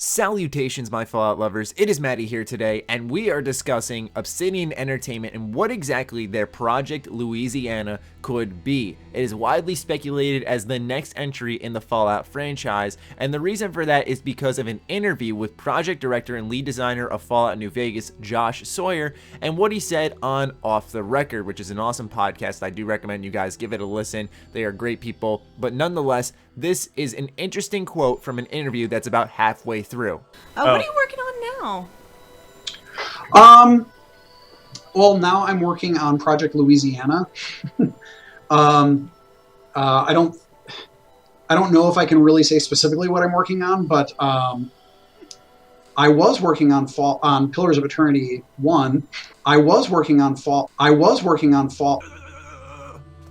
Salutations, my Fallout lovers. It is Matty here today, and we are discussing Obsidian Entertainment and what exactly their Project Louisiana could be. It is widely speculated as the next entry in the Fallout franchise, and the reason for that is because of an interview with project director and lead designer of Fallout New Vegas, Josh Sawyer, and what he said on Off the Record, which is an awesome podcast. I do recommend you guys give it a listen. They are great people, but nonetheless, this is an interesting quote from an interview that's about halfway through. What are you working on now? Well, now I'm working on Project Louisiana. I don't know if I can really say specifically what I'm working on, but I was working on Pillars of Eternity 1. I was working on Fall.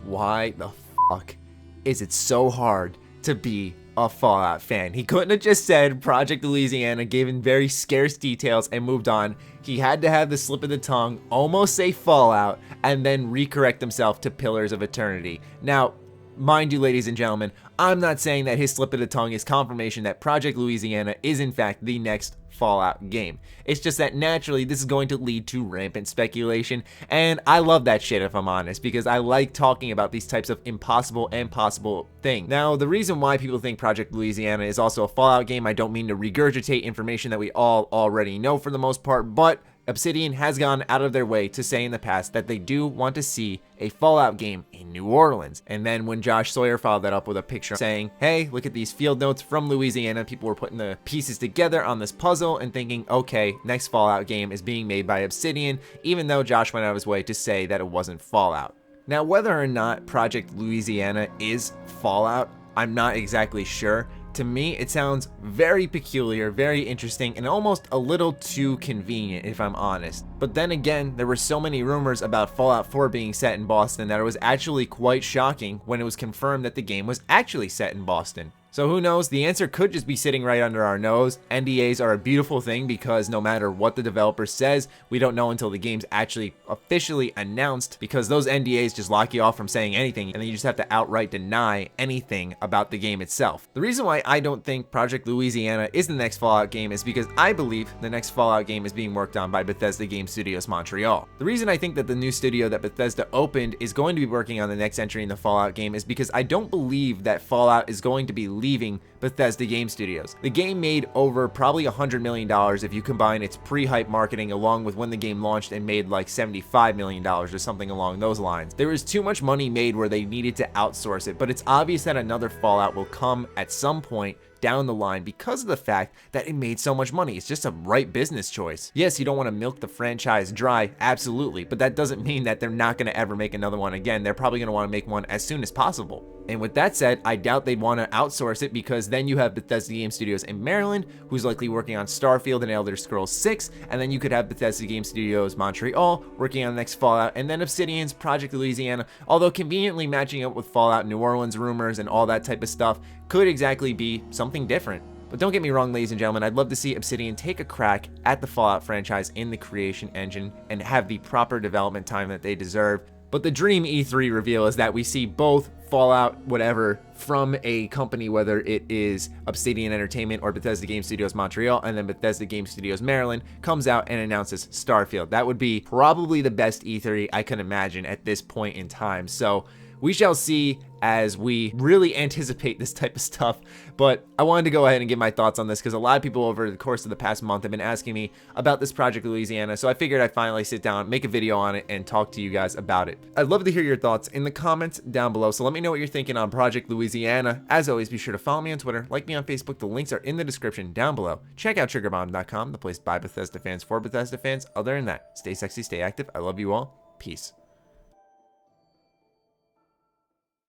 Why the fuck is it so hard to be a Fallout fan? He couldn't have just said Project Louisiana, gave him very scarce details, and moved on. He had to have the slip of the tongue, almost say Fallout, and then recorrect himself to Pillars of Eternity. Now, mind you, ladies and gentlemen, I'm not saying that his slip of the tongue is confirmation that Project Louisiana is in fact the next Fallout game. It's just that naturally this is going to lead to rampant speculation, and I love that shit if I'm honest, because I like talking about these types of impossible and possible things. Now, the reason why people think Project Louisiana is also a Fallout game, I don't mean to regurgitate information that we all already know for the most part, but Obsidian has gone out of their way to say in the past that they do want to see a Fallout game in New Orleans. And then when Josh Sawyer followed that up with a picture saying, hey, look at these field notes from Louisiana, people were putting the pieces together on this puzzle and thinking, okay, next Fallout game is being made by Obsidian, even though Josh went out of his way to say that it wasn't Fallout. Now, whether or not Project Louisiana is Fallout, I'm not exactly sure. To me, it sounds very peculiar, very interesting, and almost a little too convenient, if I'm honest. But then again, there were so many rumors about Fallout 4 being set in Boston that it was actually quite shocking when it was confirmed that the game was actually set in Boston. So who knows, the answer could just be sitting right under our nose. NDAs are a beautiful thing because no matter what the developer says, we don't know until the game's actually officially announced, because those NDAs just lock you off from saying anything and then you just have to outright deny anything about the game itself. The reason why I don't think Project Louisiana is the next Fallout game is because I believe the next Fallout game is being worked on by Bethesda Game Studios Montreal. The reason I think that the new studio that Bethesda opened is going to be working on the next entry in the Fallout game is because I don't believe that Fallout is going to be leaving Bethesda Game Studios. The game made over probably $100 million if you combine its pre-hype marketing along with when the game launched and made like $75 million or something along those lines. There was too much money made where they needed to outsource it, but it's obvious that another Fallout will come at some point down the line because of the fact that it made so much money. It's just a right business choice. Yes, you don't want to milk the franchise dry, absolutely, but that doesn't mean that they're not going to ever make another one again. They're probably going to want to make one as soon as possible. And with that said, I doubt they'd want to outsource it, because then you have Bethesda Game Studios in Maryland, who's likely working on Starfield and Elder Scrolls 6, and then you could have Bethesda Game Studios Montreal working on the next Fallout, and then Obsidian's Project Louisiana, although conveniently matching up with Fallout New Orleans rumors and all that type of stuff, could exactly be something different. But don't get me wrong, ladies and gentlemen, I'd love to see Obsidian take a crack at the Fallout franchise in the creation engine and have the proper development time that they deserve. But the dream E3 reveal is that we see both Fallout whatever from a company, whether it is Obsidian Entertainment or Bethesda Game Studios Montreal, and then Bethesda Game Studios Maryland comes out and announces Starfield. That would be probably the best E3 I can imagine at this point in time. So we shall see as we really anticipate this type of stuff, but I wanted to go ahead and give my thoughts on this because a lot of people over the course of the past month have been asking me about this Project Louisiana, so I figured I'd finally sit down, make a video on it, and talk to you guys about it. I'd love to hear your thoughts in the comments down below, so let me know what you're thinking on Project Louisiana. As always, be sure to follow me on Twitter, like me on Facebook, the links are in the description down below. Check out TriggerBomb.com, the place by Bethesda fans for Bethesda fans. Other than that, stay sexy, stay active, I love you all, peace.